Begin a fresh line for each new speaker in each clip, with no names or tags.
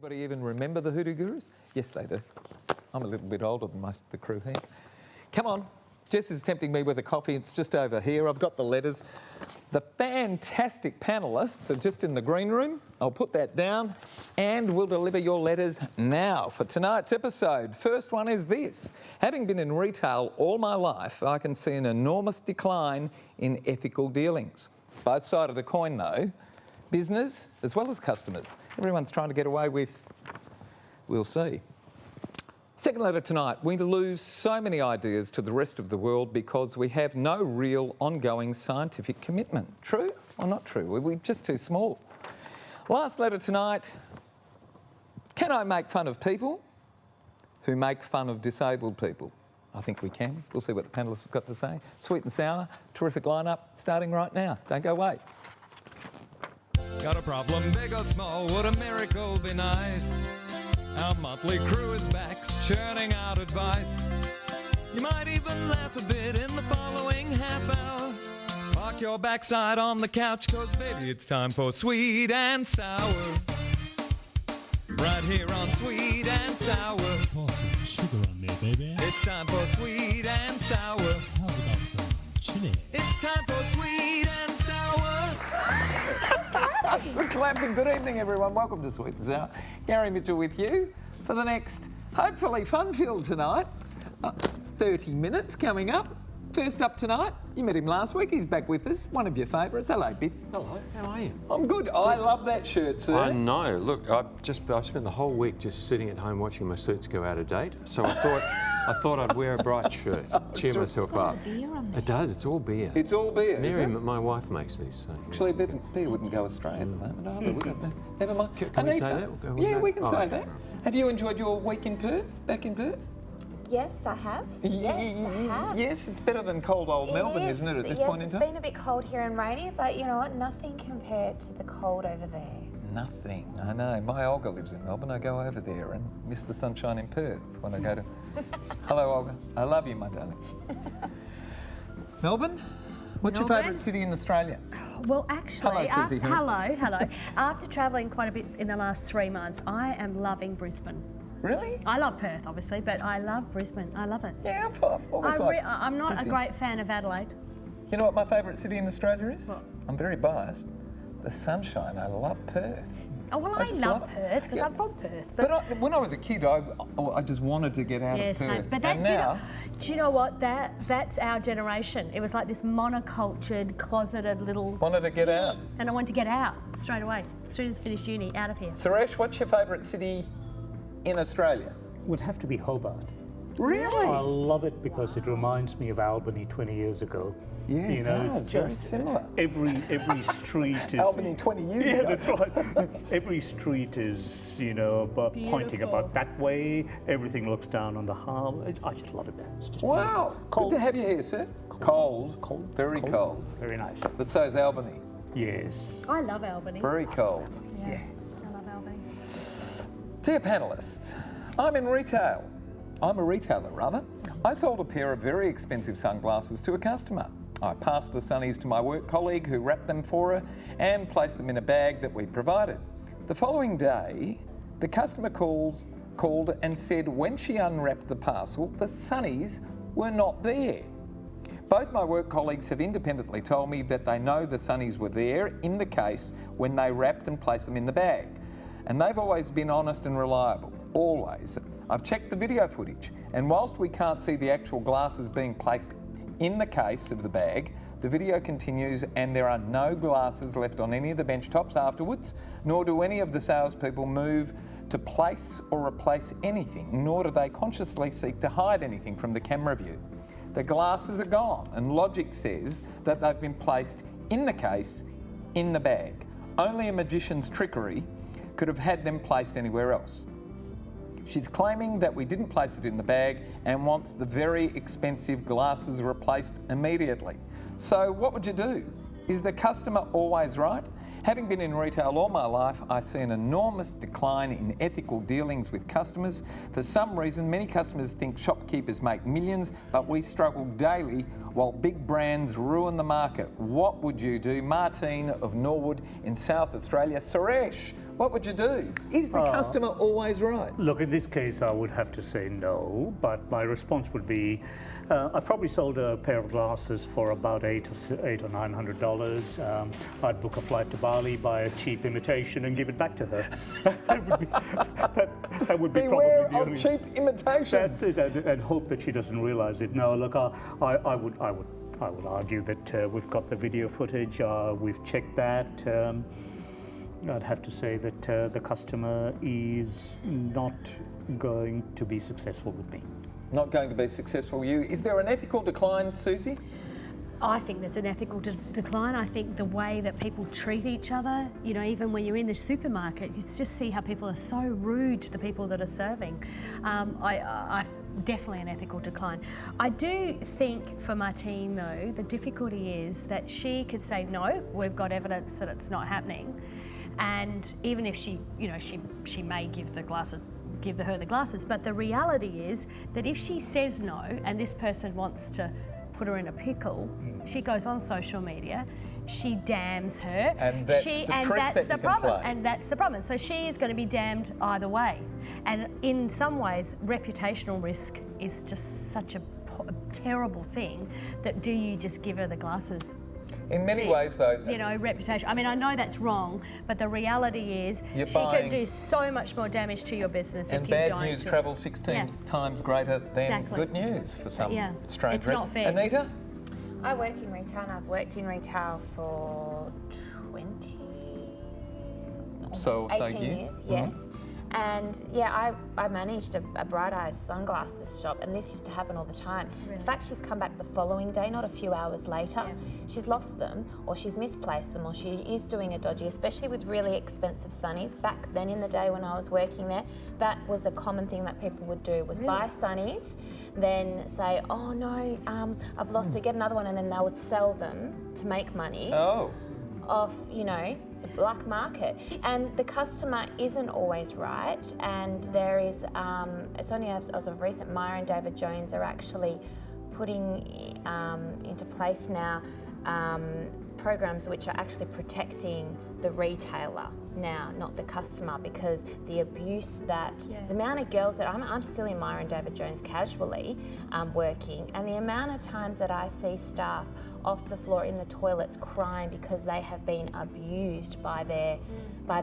Anybody even remember the Hoodoo Gurus? Yes, they do. I'm a little bit older than most of the crew here. Come on, Jess is tempting me with a coffee. It's just over here. I've got the letters. The fantastic panellists are just in the green room. I'll put that down and we'll deliver your letters now for tonight's episode. First one is this. Having been in retail all my life, I can see an enormous decline in ethical dealings. Both sides of the coin though, business as well as customers. Everyone's trying to get away with, we'll see. Second letter tonight, we lose so many ideas to the rest of the world because we have no real ongoing scientific commitment. True or not true? We're just too small. Last letter tonight, can I make fun of people who make fun of disabled people? I think we can. We'll see what the panellists have got to say. Sweet and sour, terrific lineup, starting right now. Don't go away.
Got a problem, big or small, would a miracle be nice? Our motley crew is back, churning out advice. You might even laugh a bit in the following half hour. Park your backside on the couch, cause baby it's time for Sweet and Sour. Right here on Sweet and Sour.
Pour some sugar on there, baby.
It's time for Sweet and Sour.
How's about some chili?
It's time for Sweet and Sour.
Good clapping. Good evening, everyone. Welcome to Sweet and Sour. Gary Mitchell with you for the next, hopefully fun-filled tonight. 30 minutes coming up. First up tonight, you met him last week. He's back with us. One of your favourites. Hello, Bid.
Hello, how are you?
I'm good. I love that shirt, sir.
I know. Look, I spent the whole week just sitting at home watching my suits go out of date. So I thought I'd wear a bright shirt, cheer myself up.
Beer on there.
It does. It's all beer.
It's all beer.
Mary, my wife makes these. So.
Actually, beer wouldn't go astray at the moment either, would it? Never mind.
Can we say that?
Yeah, we can say
okay.
that. Have you enjoyed your week in Perth? Back in Perth?
Yes, I have. Yes, I have.
Yes, it's better than cold old Melbourne, isn't it, at this point in time?
Yes, it's been a bit cold here and rainy, but you know what? Nothing compared to the cold over there.
Nothing. I know. My Olga lives in Melbourne. I go over there and miss the sunshine in Perth when I go to... Hello, Olga. I love you, my darling. Melbourne? What's your favourite city in Australia?
Well, actually,
Hello, Suzie.
hello. After travelling quite a bit in the last 3 months, I am loving Brisbane.
Really?
I love Perth, obviously, but I love Brisbane. I love it.
Yeah, I've always liked
I'm not
Brisbane.
a great fan of Adelaide.
You know what my favourite city in Australia is?
What?
I'm very biased. The sunshine. I love Perth.
Oh, well, I
just
love
love it.
Perth because
Yeah.
I'm from Perth.
But when I was a kid, I just wanted to get out
yeah,
of Perth.
same. But that,
and now,
do you know what? That's our generation. It was like this monocultured, closeted little...
wanted to get out.
And I wanted to get out straight away. As soon as I finished uni, out of here.
Suresh, what's your favourite city in Australia?
Would have to be Hobart.
Really?
I love it because it reminds me of Albany 20 years ago.
Yeah,
you
it
know,
does.
it's
Very
just
similar.
every street is
Albany 20 years
yeah,
ago.
that's right. Every street is, you know, pointing
Beautiful.
about that way. Everything looks down on the harbour. I just love it there. It's just
Wow.
beautiful. Cold.
Good to have you here, sir. Cold.
Cold.
Very cold.
Very nice.
But so is Albany.
Yes.
I love Albany.
Very cold.
Yeah, I love Albany.
Dear panellists, I'm in retail. I'm a retailer, rather. I sold a pair of very expensive sunglasses to a customer. I passed the sunnies to my work colleague who wrapped them for her and placed them in a bag that we provided. The following day, the customer called and said when she unwrapped the parcel, the sunnies were not there. Both my work colleagues have independently told me that they know the sunnies were there in the case when they wrapped and placed them in the bag. And they've always been honest and reliable, always. I've checked the video footage, and whilst we can't see the actual glasses being placed in the case of the bag, the video continues and there are no glasses left on any of the bench tops afterwards, nor do any of the salespeople move to place or replace anything, nor do they consciously seek to hide anything from the camera view. The glasses are gone, and logic says that they've been placed in the case, in the bag. Only a magician's trickery could have had them placed anywhere else. She's claiming that we didn't place it in the bag and wants the very expensive glasses replaced immediately. So what would you do? Is the customer always right? Having been in retail all my life, I see an enormous decline in ethical dealings with customers. For some reason, many customers think shopkeepers make millions, but we struggle daily while big brands ruin the market. What would you do? Martine of Norwood in South Australia. Suresh, What would you do? Is the customer always right?
Look, in this case, I would have to say no, but my response would be, I probably sold a pair of glasses for about $800 or $900. I'd book a flight to Bali, buy a cheap imitation, and give it back to her. that would be
Beware
probably the
of
only.
cheap imitations.
That's it, and hope that she doesn't realise it. No, look, I would argue that we've got the video footage. We've checked that. I'd have to say that the customer is not going to be successful with me.
Not going to be successful with you. Is there an ethical decline, Suzie?
I think there's an ethical decline. I think the way that people treat each other, you know, even when you're in the supermarket, you just see how people are so rude to the people that are serving. I definitely an ethical decline. I do think for Martine though, the difficulty is that she could say, no, we've got evidence that it's not happening. And even if she, you know, she may give her the glasses, but the reality is that if she says no and this person wants to put her in a pickle, she goes on social media, she damns her,
and that's the
problem. And that's the problem. So she is going to be damned either way. And in some ways, reputational risk is just such a terrible thing that do you just give her the glasses?
In many ways, though,
you know, reputation. I mean, I know that's wrong, but the reality is she can do so much more damage to your business if you don't.
And bad news travels 16 times greater than good news for some strange
it's
reason.
not fair.
Anita?
I work in retail and I've worked in retail for 18 years, yes. And yeah, I managed a Bright Eyes sunglasses shop, and this used to happen all the time. Really? In fact, she's come back the following day, not a few hours later. Yeah. She's lost them, or she's misplaced them, or she is doing a dodgy, especially with really expensive sunnies. Back then in the day when I was working there, that was a common thing that people would do, was buy sunnies, then say, oh no, I've lost it, get another one, and then they would sell them to make money off, you know, the black market. And the customer isn't always right, and there is, it's only as of recent, Myer and David Jones are actually putting into place now programs which are actually protecting the retailer now, not the customer, because the abuse that, the amount of girls that, I'm still in Myer and David Jones casually working, and the amount of times that I see staff off the floor in the toilets crying because they have been abused by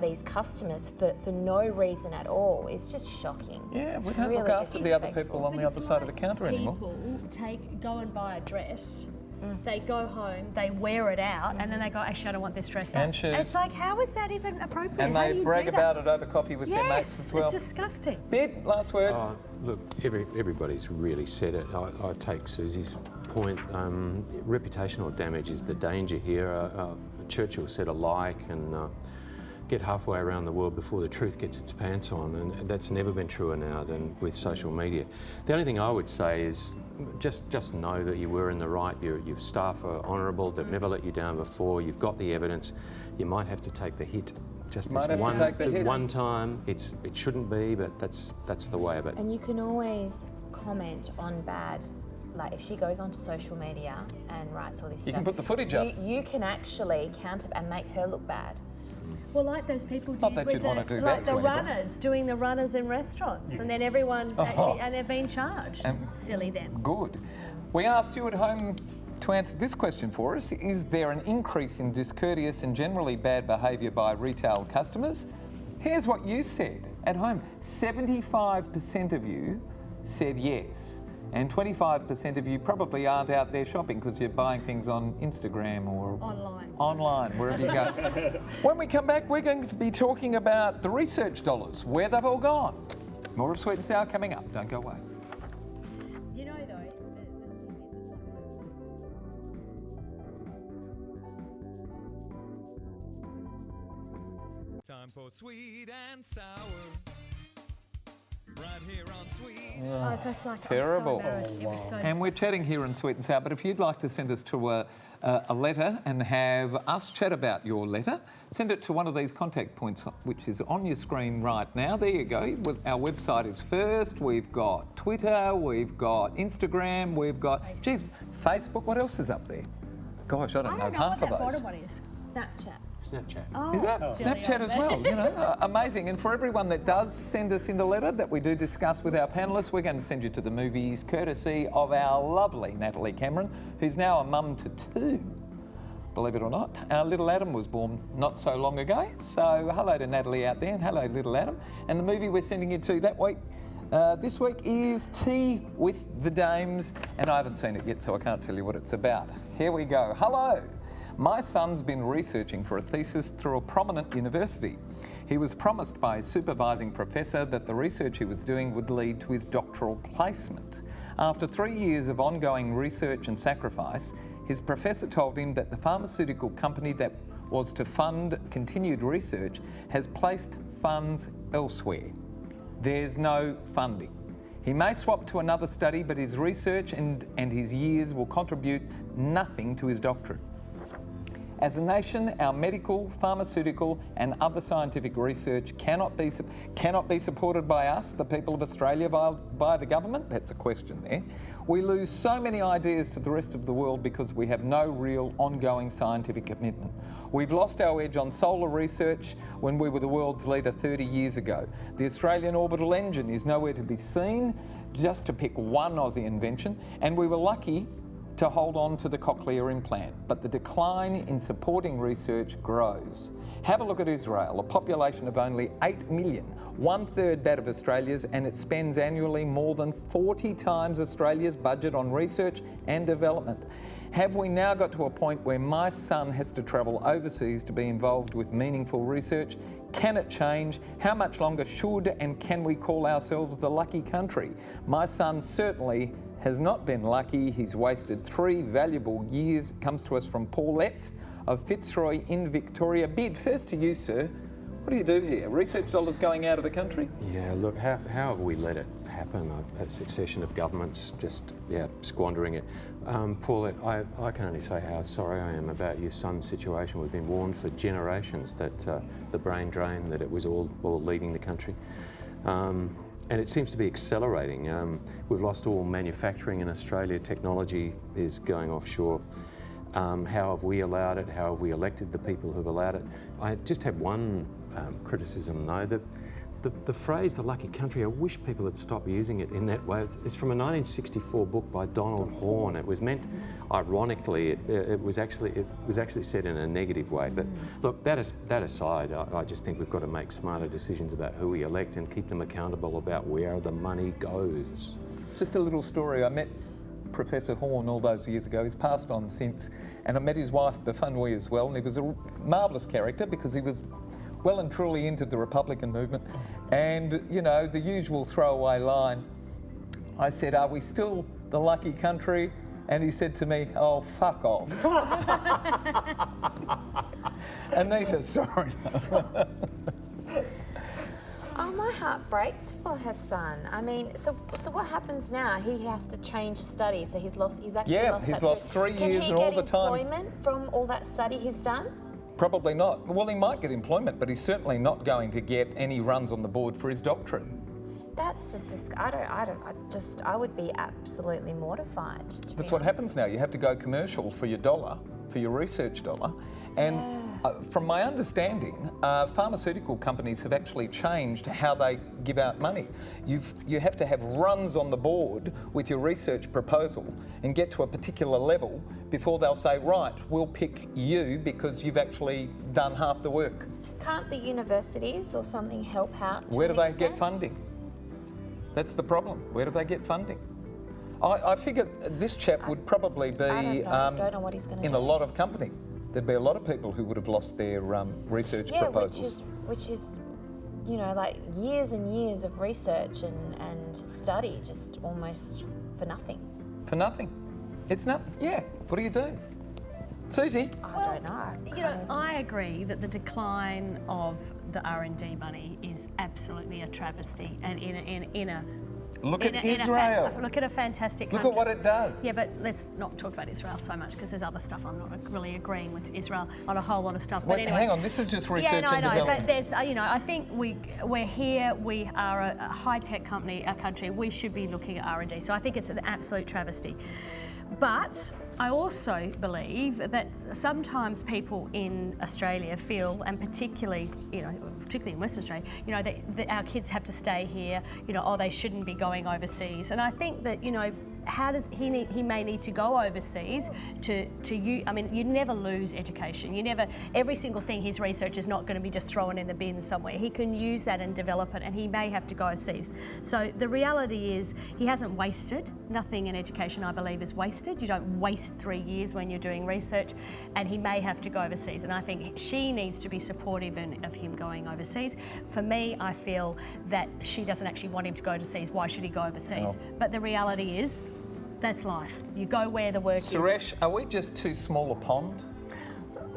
these customers for no reason at all is just shocking.
Yeah, we don't look after the other people on the other side of the counter anymore.
People go and buy a dress, they go home, they wear it out, and then they go, actually, I don't want this dress back.
And shoes.
It's like, how is that even appropriate?
And they brag about it over coffee with their mates as well.
It's disgusting.
Bid, last word.
Look, everybody's really said it. I take Suzie's point. Reputational damage is the danger here. Churchill said a lie can get halfway around the world before the truth gets its pants on, and that's never been truer now than with social media. The only thing I would say is just know that you were in the right. Your staff are honourable, they've never let you down before, you've got the evidence. You might have to take the hit. Just this one time. It shouldn't be, but that's the way of it.
And you can always comment on bad. Like if she goes onto social media and writes all this stuff,
you can put the footage up.
You can actually counter and make her look bad.
Well, like those people
Not that you'd want to do that
the runners, doing the runners in restaurants, and then everyone actually, and they've been charged. Silly them.
Good. We asked you at home to answer this question for us. Is there an increase in discourteous and generally bad behaviour by retail customers? Here's what you said at home. 75% of you said yes. And 25% of you probably aren't out there shopping because you're buying things on Instagram or online, wherever you go. When we come back, we're going to be talking about the research dollars, where they've all gone. More of Sweet and Sour coming up. Don't go away.
You know, though,
Time for Sweet and Sour. Right here on Sweet.
that's like,
Terrible.
I'm so embarrassed. It was so
And we're chatting here in Sweet and Sour, but if you'd like to send us to a letter and have us chat about your letter, send it to one of these contact points, which is on your screen right now. There you go. Our website is first. We've got Twitter, we've got Instagram, we've got Facebook. What else is up there? Gosh, I don't know half of those.
What is Snapchat?
Snapchat.
Oh,
Is that
silly
Snapchat
old
as well? You know, amazing. And for everyone that does send us in the letter that we do discuss with our panellists, we're going to send you to the movies courtesy of our lovely Natalie Cameron, who's now a mum to 2. Believe it or not, our little Adam was born not so long ago. So hello to Natalie out there, and hello little Adam. And the movie we're sending you to that week, this week, is Tea with the Dames, and I haven't seen it yet, so I can't tell you what it's about. Here we go. Hello. My son's been researching for a thesis through a prominent university. He was promised by his supervising professor that the research he was doing would lead to his doctoral placement. After 3 years of ongoing research and sacrifice, his professor told him that the pharmaceutical company that was to fund continued research has placed funds elsewhere. There's no funding. He may swap to another study, but his research and his years will contribute nothing to his doctorate. As a nation, our medical, pharmaceutical and other scientific research cannot be supported by us, the people of Australia, by the government. That's a question there. We lose so many ideas to the rest of the world because we have no real ongoing scientific commitment. We've lost our edge on solar research when we were the world's leader 30 years ago. The Australian orbital engine is nowhere to be seen, just to pick one Aussie invention, and we were lucky to hold on to the cochlear implant, but the decline in supporting research grows. Have a look at Israel, a population of only 8 million, 1/3 that of Australia's, and it spends annually more than 40 times Australia's budget on research and development. Have we now got to a point where my son has to travel overseas to be involved with meaningful research? Can it change? How much longer should and can we call ourselves the lucky country? My son certainly has not been lucky. He's wasted 3 valuable years. It comes to us from Paulette of Fitzroy in Victoria. Bid, first to you, sir. What do you do here? Research dollars going out of the country?
Yeah, look, how have we let it happen? A succession of governments just, squandering it. Paulette, I can only say how sorry I am about your son's situation. We've been warned for generations that the brain drain, that it was all leaving the country. And it seems to be accelerating. We've lost all manufacturing in Australia. Technology is going offshore. How have we allowed it? How have we elected the people who've allowed it? I just have one criticism though. The phrase "the lucky country," I wish people had stopped using it in that way. It's from a 1964 book by Donald Horne. It was meant, ironically, it was actually said in a negative way. But look, that aside, I just think we've got to make smarter decisions about who we elect and keep them accountable about where the money goes.
Just a little story. I met Professor Horne all those years ago. He's passed on since, and I met his wife Bafanoy as well, and he was a marvellous character because he was well and truly into the Republican movement. And, you know, the usual throwaway line, I said, "Are we still the lucky country?" And he said to me, "Oh, fuck off." Anita, sorry.
Oh, my heart breaks for her son. I mean, so what happens now? He has to change study, so he's lost
He's
that
lost 3 years and all the time.
Can he get employment from all that study he's done?
Probably not. Well, he might get employment, but he's certainly not going to get any runs on the board for his doctorate.
That's just, I would be absolutely mortified.
That's what happens now. You have to go commercial for your dollar, for your research dollar. And from my understanding, pharmaceutical companies have actually changed how they give out money. You have to have runs on the board with your research proposal and get to a particular level before they'll say, right, we'll pick you because you've actually done half the work.
Can't the universities or something help out?
Where do they get funding? That's the problem. Where do they get funding? I figure this chap would probably be
I don't know what he's going to do.
in a lot of company. There'd be a lot of people who would have lost their research proposals.
which is, you know, like years and years of research and study just almost for nothing.
For nothing. It's not, yeah. What do you do? Suzie?
I don't know.
You know, I agree that the decline of the R&D money is absolutely a travesty, and in a
Look at Israel.
Look at a fantastic
Look
country.
at what it does.
Yeah, but let's not talk about Israel so much because there's other stuff I'm not really agreeing with Israel on a whole lot of stuff.
Wait,
but anyway,
hang on, this is just research and
I know,
development.
but there's, you know, I think we're here. We are a high-tech country. We should be looking at R&D. So I think it's an absolute travesty. But I also believe that sometimes people in Australia feel, and particularly in Western Australia, that our kids have to stay here, they shouldn't be going overseas. And I think that, how does he may need to go overseas you never lose education. Every single thing his research is not going to be just thrown in the bin somewhere. He can use that and develop it, and he may have to go overseas. So the reality is he hasn't wasted. Nothing in education, I believe, is wasted. You don't waste 3 years when you're doing research, and he may have to go overseas. And I think she needs to be supportive of him going overseas. For me, I feel that she doesn't actually want him to go overseas. Why should he go overseas?
Oh.
But the reality is, that's life. You go where the work is.
Suresh, are we just too small a pond?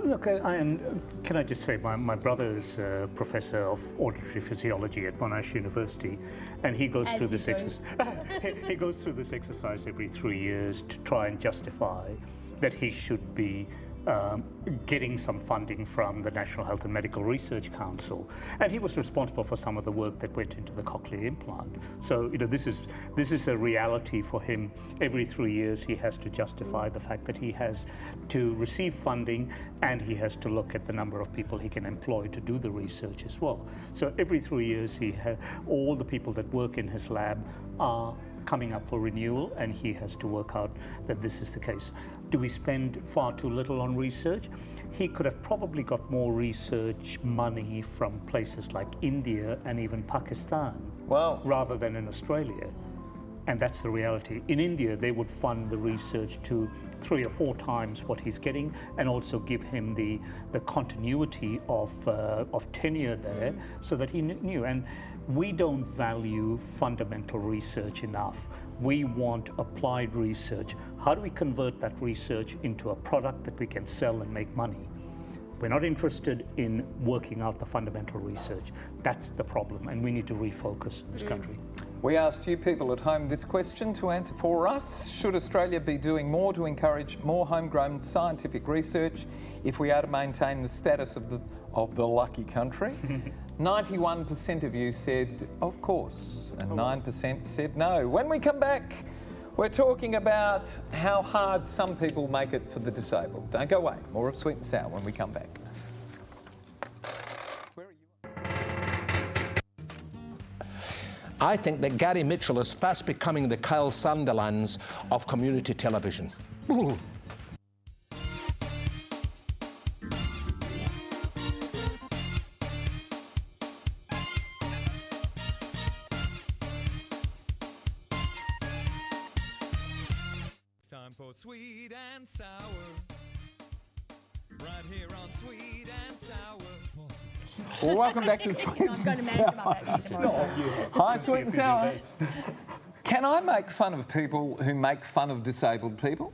Look, can I just say, my brother's professor of auditory physiology at Monash University, and he goes through this he goes through this exercise every 3 years to try and justify that he should be getting some funding from the National Health and Medical Research Council, and he was responsible for some of the work that went into the cochlear implant. So this is a reality for him. Every 3 years he has to justify the fact that he has to receive funding, and he has to look at the number of people he can employ to do the research as well. So every 3 years all the people that work in his lab are coming up for renewal, and he has to work out that this is the case. Do we spend far too little on research? He could have probably got more research money from places like India and even Pakistan, rather than in Australia. And that's the reality. In India, they would fund the research to 3 or 4 times what he's getting, and also give him the continuity of tenure there, so that he knew. And we don't value fundamental research enough. We want applied research. How do we convert that research into a product that we can sell and make money? We're not interested in working out the fundamental research. That's the problem, and we need to refocus in this country.
We asked you people at home this question to answer for us. Should Australia be doing more to encourage more homegrown scientific research if we are to maintain the status of the lucky country? 91% of you said, of course, and 9% said no. When we come back, we're talking about how hard some people make it for the disabled. Don't go away. More of Sweet and Sour when we come back.
I think that Gary Mitchell is fast becoming the Kyle Sunderlands of community television.
It's time for Sweet and Sour. Right here on Sweet and Sour.
Well, welcome back to Sweet and Sour. Hi, Sweet and Sour. Can I make fun of people who make fun of disabled people?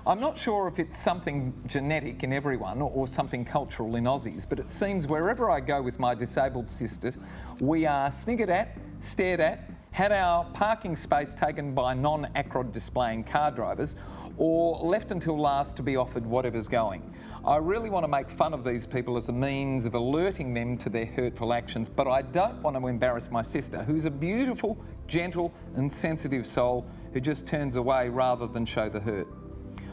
I'm not sure if it's something genetic in everyone or something cultural in Aussies, but it seems wherever I go with my disabled sisters, we are sniggered at, stared at, had our parking space taken by non-ACROD displaying car drivers, or left until last to be offered whatever's going. I really want to make fun of these people as a means of alerting them to their hurtful actions, but I don't want to embarrass my sister, who's a beautiful, gentle and sensitive soul who just turns away rather than show the hurt.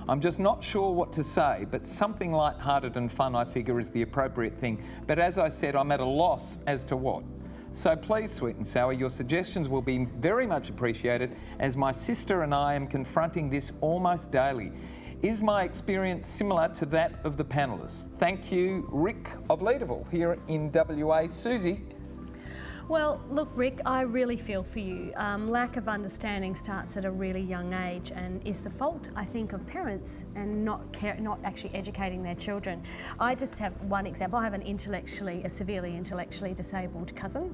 I'm just not sure what to say, but something light-hearted and fun I figure is the appropriate thing. But as I said, I'm at a loss as to what. So please, Sweet and Sour, your suggestions will be very much appreciated, as my sister and I am confronting this almost daily. Is my experience similar to that of the panellists? Thank you, Rick of Leederville here in WA. Suzie?
Well, look, Rick, I really feel for you. Lack of understanding starts at a really young age and is the fault, I think, of parents and not actually educating their children. I just have one example. I have a severely intellectually disabled cousin.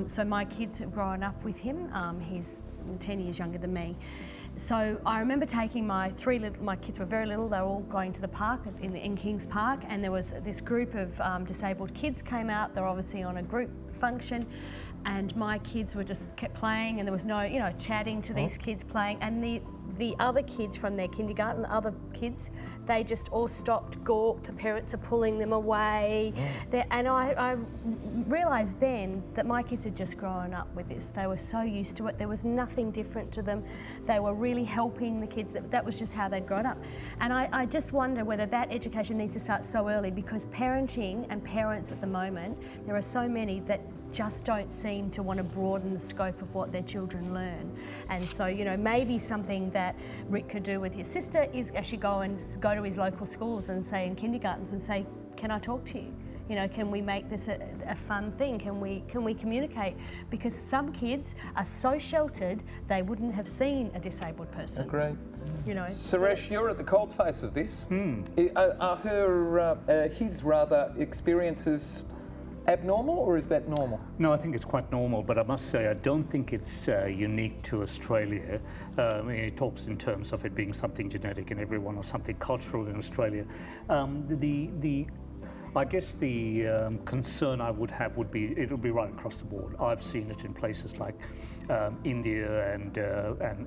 So my kids have grown up with him. He's 10 years younger than me. So I remember taking my kids were very little, they were all going to the park in Kings Park, and there was this group of disabled kids came out. They're obviously on a group function, and my kids were just kept playing, and there was no, chatting to these kids playing, and the other kids from their kindergarten, the other kids, they just all stopped, gawked, the parents are pulling them away. And I realised then that my kids had just grown up with this. They were so used to it. There was nothing different to them. They were really helping the kids. That was just how they'd grown up. And I just wonder whether that education needs to start so early, because parenting and parents at the moment, there are so many that just don't seem to want to broaden the scope of what their children learn. And so, you know, maybe something that Rick could do with his sister is actually go to his local schools and say in kindergartens and say, can I talk to you? You know, can we make this a fun thing? Can we communicate? Because some kids are so sheltered they wouldn't have seen a disabled person.
Agreed.
You know,
Suresh, you're at the cold face of this. Are his rather experiences abnormal, or is that normal?
No, I think it's quite normal, but I must say I don't think it's unique to Australia. I mean, it talks in terms of it being something genetic in everyone or something cultural in Australia. I guess the concern I would have would be it'll be right across the board. I've seen it in places like India and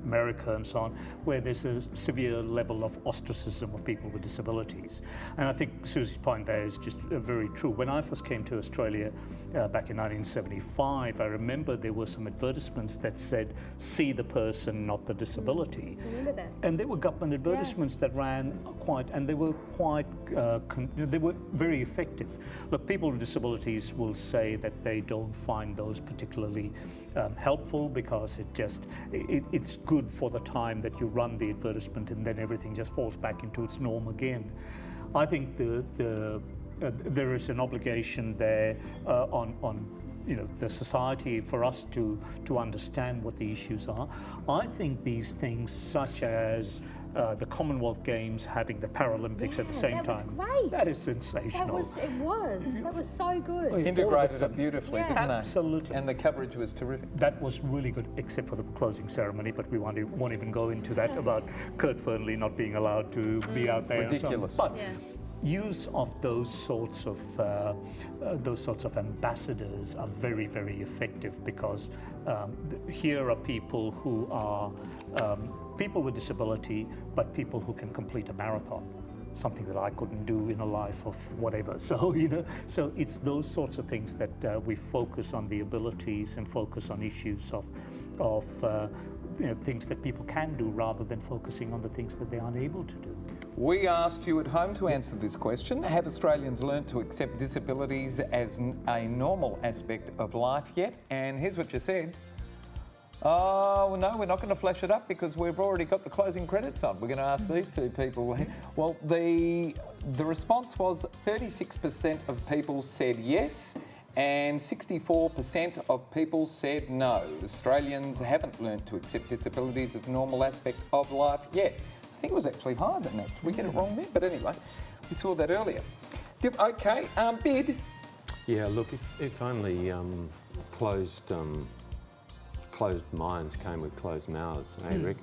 America and so on, where there's a severe level of ostracism of people with disabilities. And I think Susie's point there is just very true. When I first came to Australia back in 1975, I remember there were some advertisements that said, "See the person, not the disability."
remember that?
And there were government advertisements that ran they were they were very effective. Look, people with disabilities will say that they don't find those particularly helpful because it's good for the time that you run the advertisement, and then everything just falls back into its norm again. I think there is an obligation there on the society for us to understand what the issues are. I think these things such as the Commonwealth Games having the Paralympics at the same time.
That was great.
That is sensational.
That was so good.
Integrated it beautifully, didn't they?
Absolutely.
And the coverage was terrific.
That was really good, except for the closing ceremony, but we won't even go into that about Kurt Fernley not being allowed to be out there.
Ridiculous.
And so on. But use of those sorts of ambassadors are very, very effective, because here are people who are people with disability, but people who can complete a marathon, something that I couldn't do in a life of whatever. So so it's those sorts of things that we focus on, the abilities, and focus on issues of things that people can do, rather than focusing on the things that they aren't able to do.
We asked you at home to answer this question. Have Australians learnt to accept disabilities as a normal aspect of life yet? And here's what you said. Oh, no, we're not going to flash it up because we've already got the closing credits on. We're going to ask these two people. Well, the response was 36% of people said yes, and 64% of people said no. Australians haven't learnt to accept disabilities as a normal aspect of life yet. I think it was actually higher than that. Did we get it wrong there? But anyway, we saw that earlier. Okay, Bid.
Yeah, look, if only closed minds came with closed mouths, eh, Rick?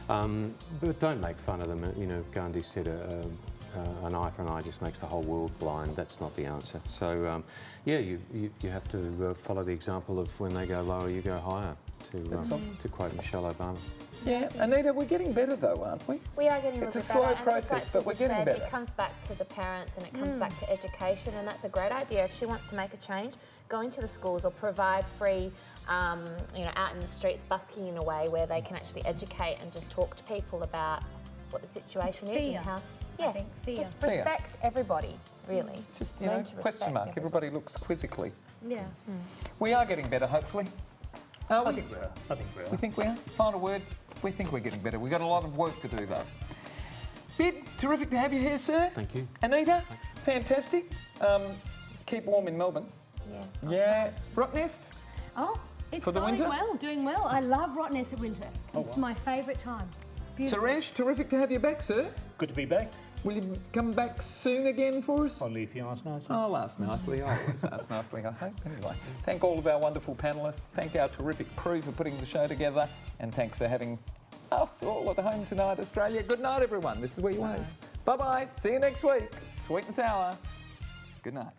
But don't make fun of them. You know, Gandhi said an eye for an eye just makes the whole world blind. That's not the answer. So, you have to follow the example of when they go lower, you go higher, to quote Michelle Obama.
Yeah, Anita, we're getting better though, aren't we?
We are getting a little bit better.
It's a slow
and
process,
just
but we're
Susie
getting
said,
better.
It comes back to the parents and it comes back to education, and that's a great idea. If she wants to make a change, go into the schools or provide free, out in the streets, busking in a way where they can actually educate and just talk to people about what the situation is and how.
I think fear.
Just respect everybody, really.
Just,
Learn to
question
respect
mark. Everybody looks quizzically.
Yeah.
We are getting better, hopefully. Are we?
I think we are.
We think we are? Final word, we think we're getting better. We've got a lot of work to do though. Bid, terrific to have you here, sir.
Thank you.
Anita, fantastic. Keep warm in Melbourne. Yeah. Rottnest?
Oh, it's
For the
going
winter?
well, doing well. I love Rottnest at winter. It's my favourite time. Beautiful.
Suresh, terrific to have you back, sir.
Good to be back.
Will you come back soon again for us?
Only if you ask nicely.
I'll ask nicely. I always ask nicely, I hope. Anyway, thank all of our wonderful panellists. Thank our terrific crew for putting the show together. And thanks for having us all at home tonight, Australia. Good night, everyone. This is where you want. Bye-bye. See you next week. Sweet and sour. Good night.